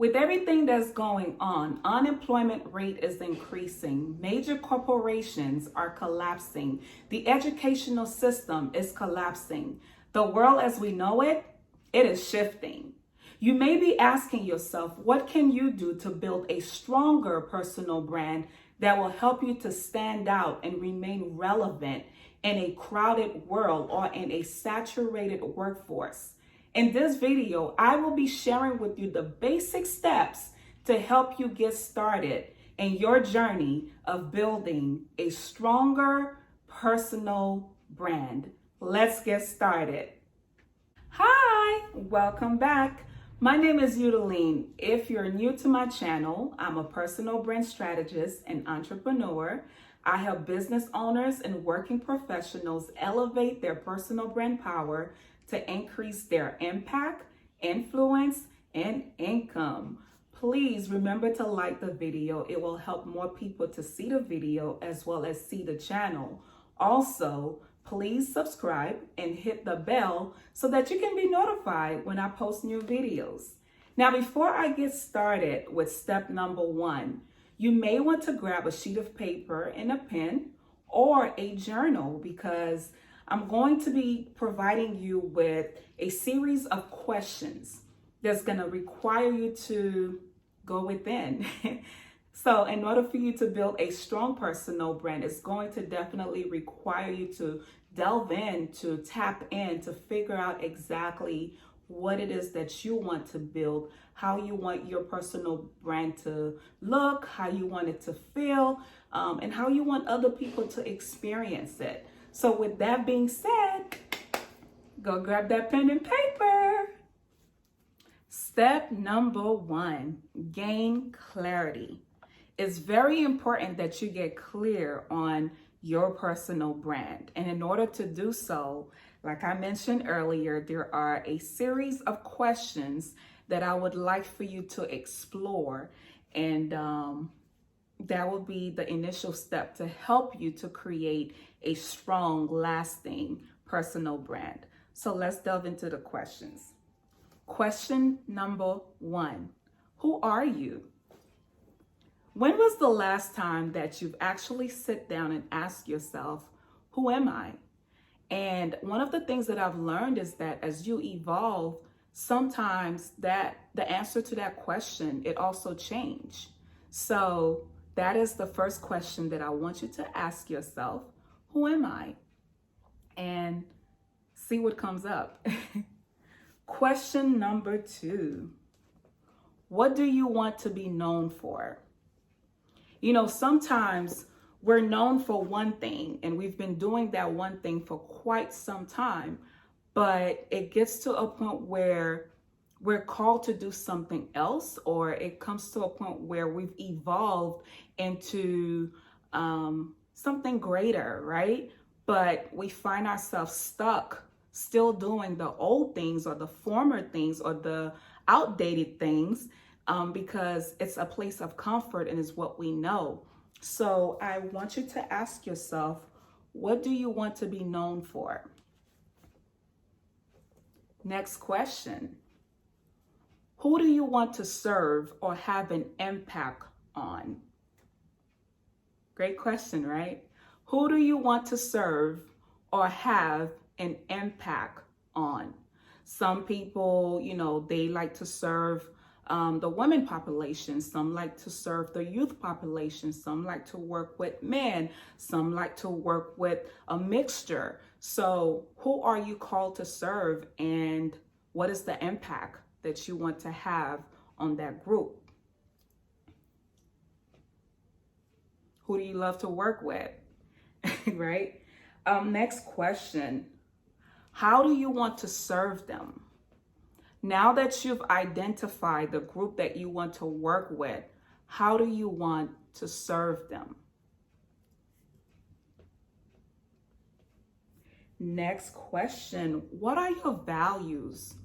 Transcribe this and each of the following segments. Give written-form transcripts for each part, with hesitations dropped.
With everything that's going on, unemployment rate is increasing. Major corporations are collapsing. The educational system is collapsing. The world as we know it, it is shifting. You may be asking yourself, what can you do to build a stronger personal brand that will help you to stand out and remain relevant in a crowded world or in a saturated workforce? In this video, I will be sharing with you the basic steps to help you get started in your journey of building a stronger personal brand. Let's get started. Hi, welcome back. My name is Youdeline. If you're new to my channel, I'm a personal brand strategist and entrepreneur. I help business owners and working professionals elevate their personal brand power to increase their impact, influence, and income. Please remember to like the video. It will help more people to see the video as well as see the channel. Also, please subscribe and hit the bell so that you can be notified when I post new videos. Now, before I get started with step number 1, you may want to grab a sheet of paper and a pen or a journal because I'm going to be providing you with a series of questions that's going to require you to go within. So in order for you to build a strong personal brand, it's going to definitely require you to delve in, to tap in, to figure out exactly what it is that you want to build, how you want your personal brand to look, how you want it to feel, and how you want other people to experience it. So with that being said, go grab that pen and paper. Step number 1, gain clarity. It's very important that you get clear on your personal brand. And in order to do so, like I mentioned earlier, there are a series of questions that I would like for you to explore. And that will be the initial step to help you to create a strong, lasting personal brand. So let's delve into the questions. Question number 1, who are you? When was the last time that you've actually sit down and asked yourself, who am I? And one of the things that I've learned is that as you evolve, sometimes that the answer to that question, it also change. So that is the first question that I want you to ask yourself. Who am I? And see what comes up. Question number 2. What do you want to be known for? You know, sometimes we're known for one thing and we've been doing that one thing for quite some time, but it gets to a point where we're called to do something else, or it comes to a point where we've evolved into something greater, right? But we find ourselves stuck still doing the old things or the former things or the outdated things because it's a place of comfort and is what we know. So I want you to ask yourself, what do you want to be known for? Next question. Who do you want to serve or have an impact on? Great question, right? Who do you want to serve or have an impact on? Some people, you know, they like to serve the women population. Some like to serve the youth population. Some like to work with men. Some like to work with a mixture. So who are you called to serve, and what is the impact that you want to have on that group? Who do you love to work with? Right? Next question. How do you want to serve them? Now that you've identified the group that you want to work with, how do you want to serve them? Next question. What are your values?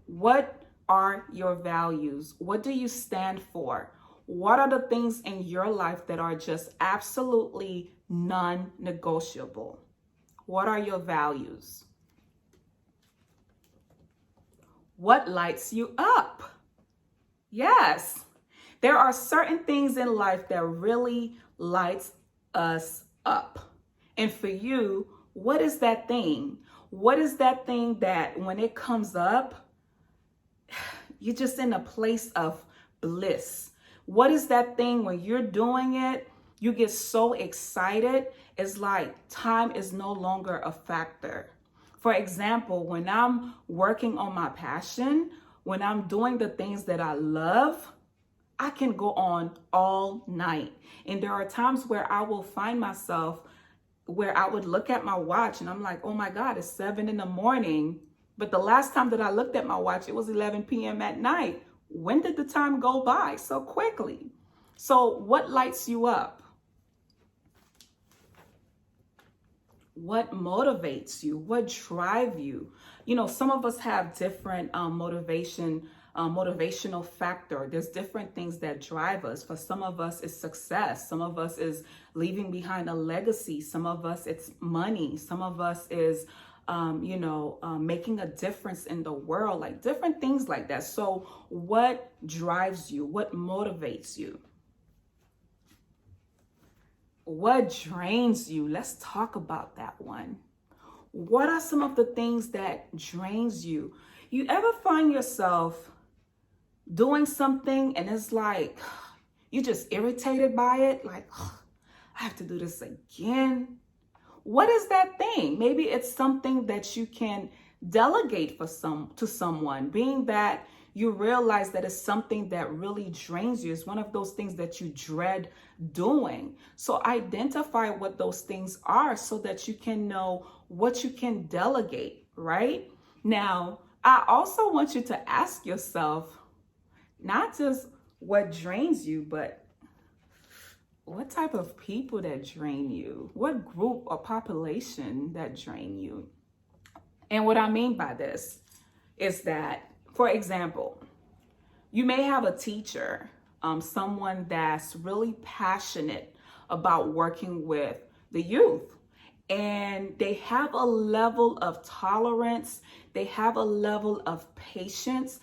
What are your values? What do you stand for? What are the things in your life that are just absolutely non-negotiable? What are your values? What lights you up? Yes, there are certain things in life that really lights us up. And for you, what is that thing? What is that thing that when it comes up, you're just in a place of bliss? What is that thing when you're doing it, you get so excited? It's like time is no longer a factor. For example, when I'm working on my passion, when I'm doing the things that I love, I can go on all night. And there are times where I will find myself where I would look at my watch and I'm like, oh my God, it's 7 in the morning. But the last time that I looked at my watch, it was 11 p.m. at night. When did the time go by so quickly? So what lights you up? What motivates you? What drive you? You know, some of us have different motivational factor. There's different things that drive us. For some of us, it's success. Some of us is leaving behind a legacy. Some of us, it's money. Some of us is, making a difference in the world, like different things like that. So what drives you? What motivates you? What drains you? Let's talk about that one. What are some of the things that drains you? You ever find yourself doing something and it's like you're just irritated by it? Like, oh, I have to do this again. What is that thing? Maybe it's something that you can delegate to someone, being that you realize that it's something that really drains you. It's one of those things that you dread doing. So identify what those things are so that you can know what you can delegate, right? Now, I also want you to ask yourself, not just what drains you, but what type of people that drain you? What group or population that drain you? And what I mean by this is that, for example, you may have a teacher, someone that's really passionate about working with the youth, and they have a level of tolerance, they have a level of patience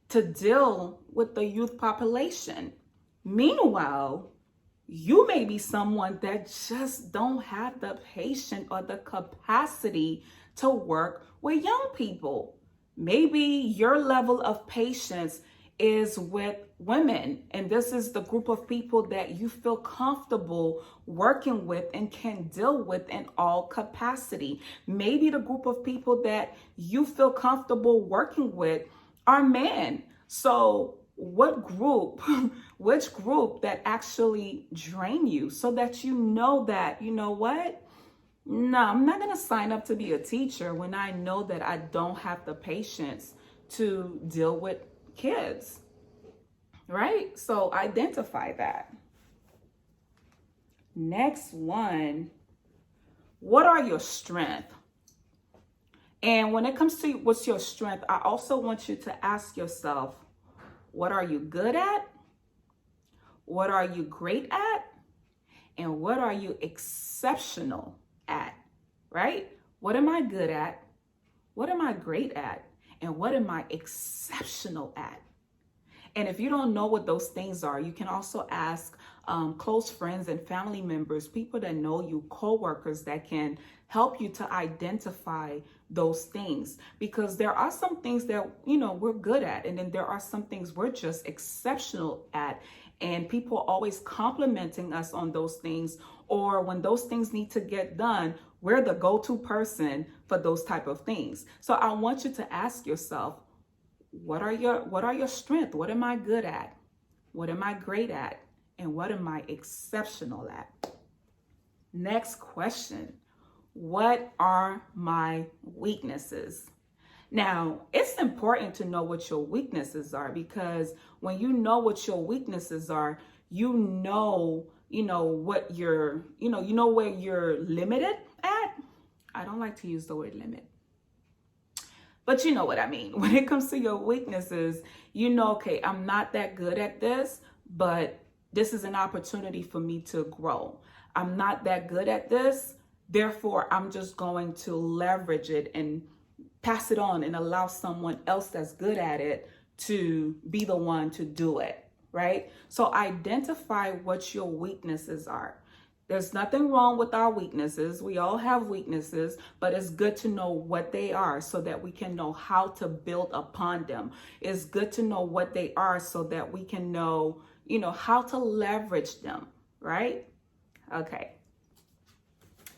to deal with the youth population. Meanwhile, you may be someone that just don't have the patience or the capacity to work with young people. Maybe your level of patience is with women, and this is the group of people that you feel comfortable working with and can deal with in all capacity. Maybe the group of people that you feel comfortable working with are men. So what group, which group that actually drain you, so that you know that, you know what? No, I'm not going to sign up to be a teacher when I know that I don't have the patience to deal with kids, right? So identify that. Next one, what are your strengths? And when it comes to what's your strength, I also want you to ask yourself, what are you good at? What are you great at? And what are you exceptional at, right? What am I good at? What am I great at? And what am I exceptional at? And if you don't know what those things are, you can also ask close friends and family members, people that know you, coworkers that can help you to identify those things. Because there are some things that, we're good at. And then there are some things we're just exceptional at. And people are always complimenting us on those things. Or when those things need to get done, we're the go-to person for those type of things. So I want you to ask yourself, what are your strengths? What am I good at? What am I great at? And what am I exceptional at? Next question. What are my weaknesses? Now, it's important to know what your weaknesses are, because when you know what your weaknesses are, you know what you're, you know where you're limited at. I don't like to use the word limit, but you know what I mean. When it comes to your weaknesses, okay, I'm not that good at this, but this is an opportunity for me to grow. I'm not that good at this, therefore I'm just going to leverage it and pass it on and allow someone else that's good at it to be the one to do it, right? So identify what your weaknesses are. There's nothing wrong with our weaknesses. We all have weaknesses, but it's good to know what they are so that we can know how to build upon them. It's good to know what they are so that we can know, how to leverage them, right? Okay.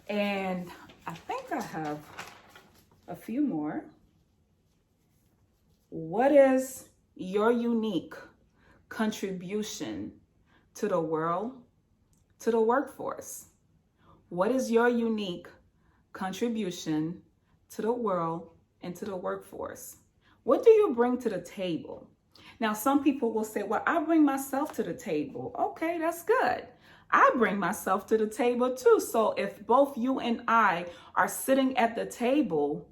And I think I have a few more. What is your unique contribution to the world, to the workforce? What is your unique contribution to the world and to the workforce? What do you bring to the table? Now, some people will say, well, I bring myself to the table. Okay, that's good. I bring myself to the table too. So if both you and I are sitting at the table,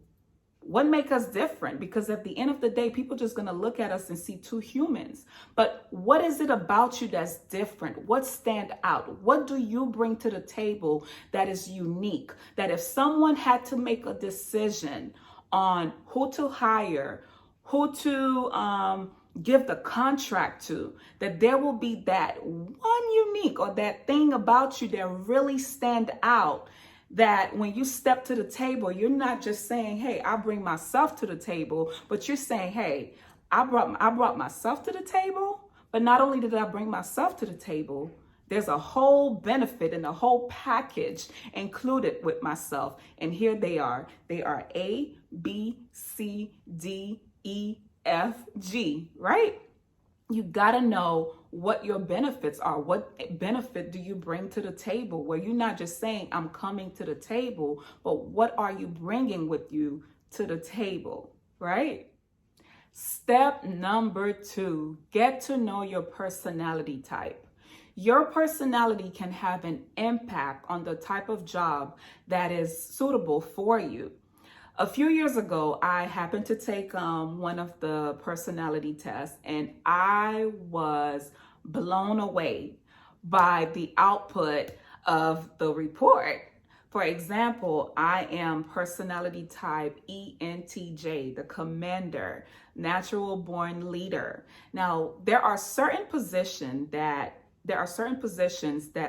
what makes us different? Because at the end of the day, people just going to look at us and see two humans. But what is it about you that's different? What stand out? What do you bring to the table that is unique? That if someone had to make a decision on who to hire, who to give the contract to, that there will be that one unique or that thing about you that really stand out, that when you step to the table, you're not just saying, hey, I bring myself to the table, but you're saying, hey, I brought myself to the table, but not only did I bring myself to the table, there's a whole benefit and a whole package included with myself. And here they are. They are A, B, C, D, E, F, G, right? You got to know what your benefits are. What benefit do you bring to the table? Where you're not just saying, I'm coming to the table, but what are you bringing with you to the table, right? Step number 2, get to know your personality type. Your personality can have an impact on the type of job that is suitable for you. A few years ago, I happened to take one of the personality tests, and I was blown away by the output of the report. For example, I am personality type ENTJ, the commander, natural born leader. Now, there are certain positions that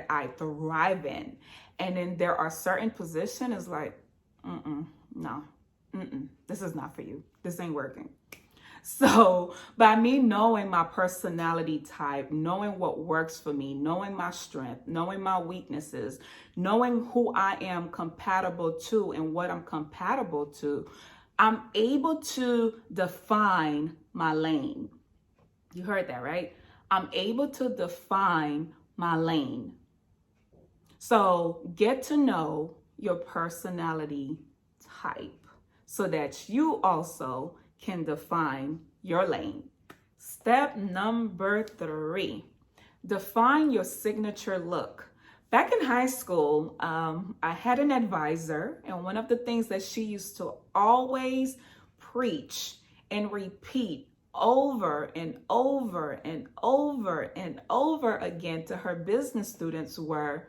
I thrive in, and then there are certain positions like, no. This is not for you. This ain't working. So by me knowing my personality type, knowing what works for me, knowing my strength, knowing my weaknesses, knowing who I am compatible to and what I'm compatible to, I'm able to define my lane. You heard that, right? I'm able to define my lane. So get to know your personality type, so that you also can define your lane. Step number 3, define your signature look. Back in high school, I had an advisor, and one of the things that she used to always preach and repeat over and over and over and over again to her business students were,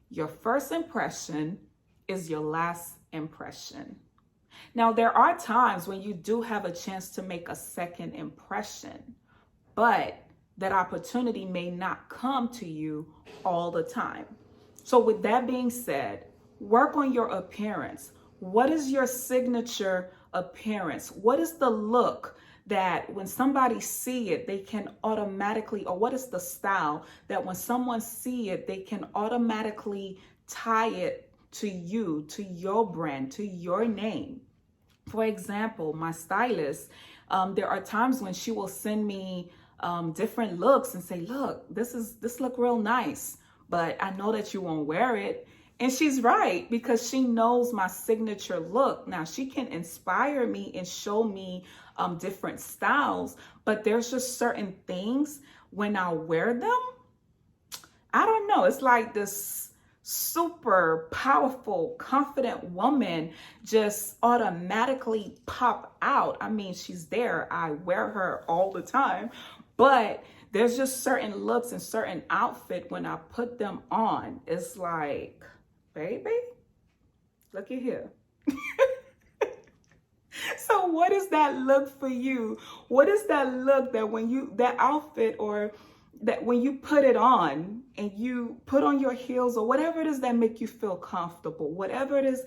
your first impression is your last impression. Now, there are times when you do have a chance to make a second impression, but that opportunity may not come to you all the time. So with that being said, work on your appearance. What is your signature appearance? What is the look that when somebody see it, they can automatically, or what is the style that when someone see it, they can automatically tie it to you, to your brand, to your name? For example, my stylist, there are times when she will send me different looks and say, look, this look real nice, but I know that you won't wear it. And she's right, because she knows my signature look. Now, she can inspire me and show me different styles, but there's just certain things when I wear them, I don't know, it's like this super powerful, confident woman just automatically pop out. I mean, she's there. I wear her all the time, but there's just certain looks and certain outfit when I put them on. It's like, baby, look at here. So what is that look for you? What is that look that when you, that outfit, or that when you put it on and you put on your heels or whatever it is that make you feel comfortable, whatever it is,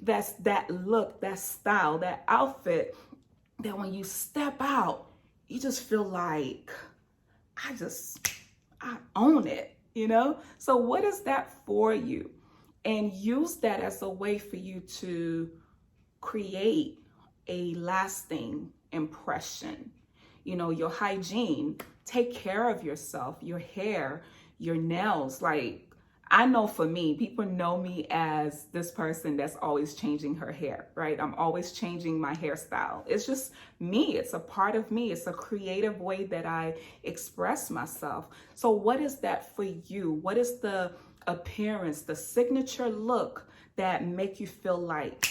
that's that look, that style, that outfit, that when you step out, you just feel like, I own it, you know? So what is that for you? And use that as a way for you to create a lasting impression. You know, your hygiene, take care of yourself, your hair, your nails. Like, I know for me, people know me as this person that's always changing her hair, right? I'm always changing my hairstyle. It's just me. It's a part of me. It's a creative way that I express myself. So what is that for you? What is the appearance, the signature look that make you feel like,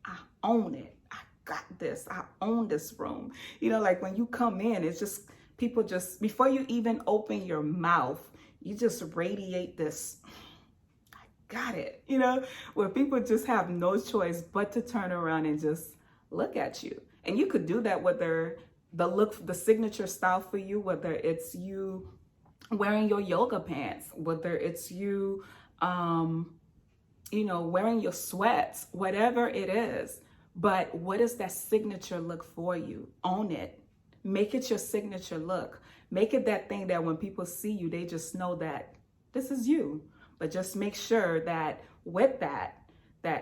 I own it. I got this. I own this room. You know, like when you come in, it's just, people just, before you even open your mouth, you just radiate this, I got it, you know, where people just have no choice but to turn around and just look at you. And you could do that whether the look, the signature style for you, whether it's you wearing your yoga pants, whether it's you, you know, wearing your sweats, whatever it is. But what is that signature look for you? Own it. Make it your signature look. Make it that thing that when people see you, they just know that this is you. But just make sure that with that,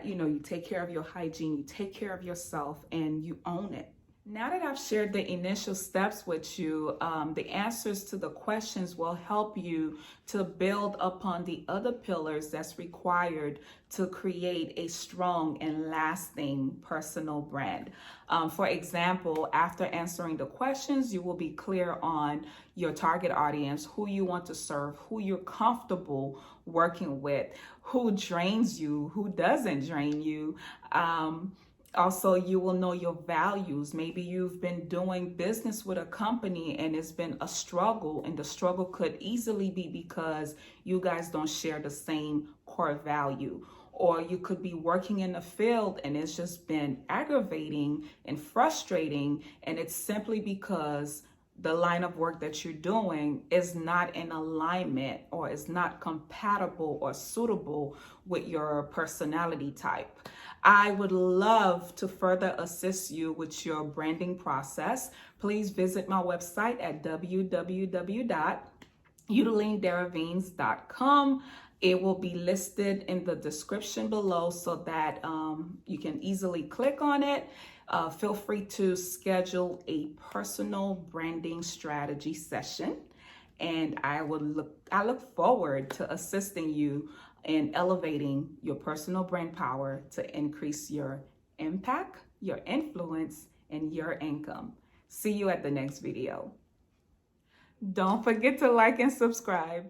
you know, you take care of your hygiene, you take care of yourself, and you own it. Now that I've shared the initial steps with you, the answers to the questions will help you to build upon the other pillars that's required to create a strong and lasting personal brand. For example, after answering the questions, you will be clear on your target audience, who you want to serve, who you're comfortable working with, who drains you, who doesn't drain you. Also, you will know your values. Maybe you've been doing business with a company and it's been a struggle, and the struggle could easily be because you guys don't share the same core value. Or you could be working in the field and it's just been aggravating and frustrating, and it's simply because the line of work that you're doing is not in alignment or is not compatible or suitable with your personality type. I would love to further assist you with your branding process. Please visit my website at www.youdeline.com. It will be listed in the description below so that you can easily click on it. Feel free to schedule a personal branding strategy session, and I look forward to assisting you in elevating your personal brand power to increase your impact, your influence, and your income. See you at the next video. Don't forget to like and subscribe.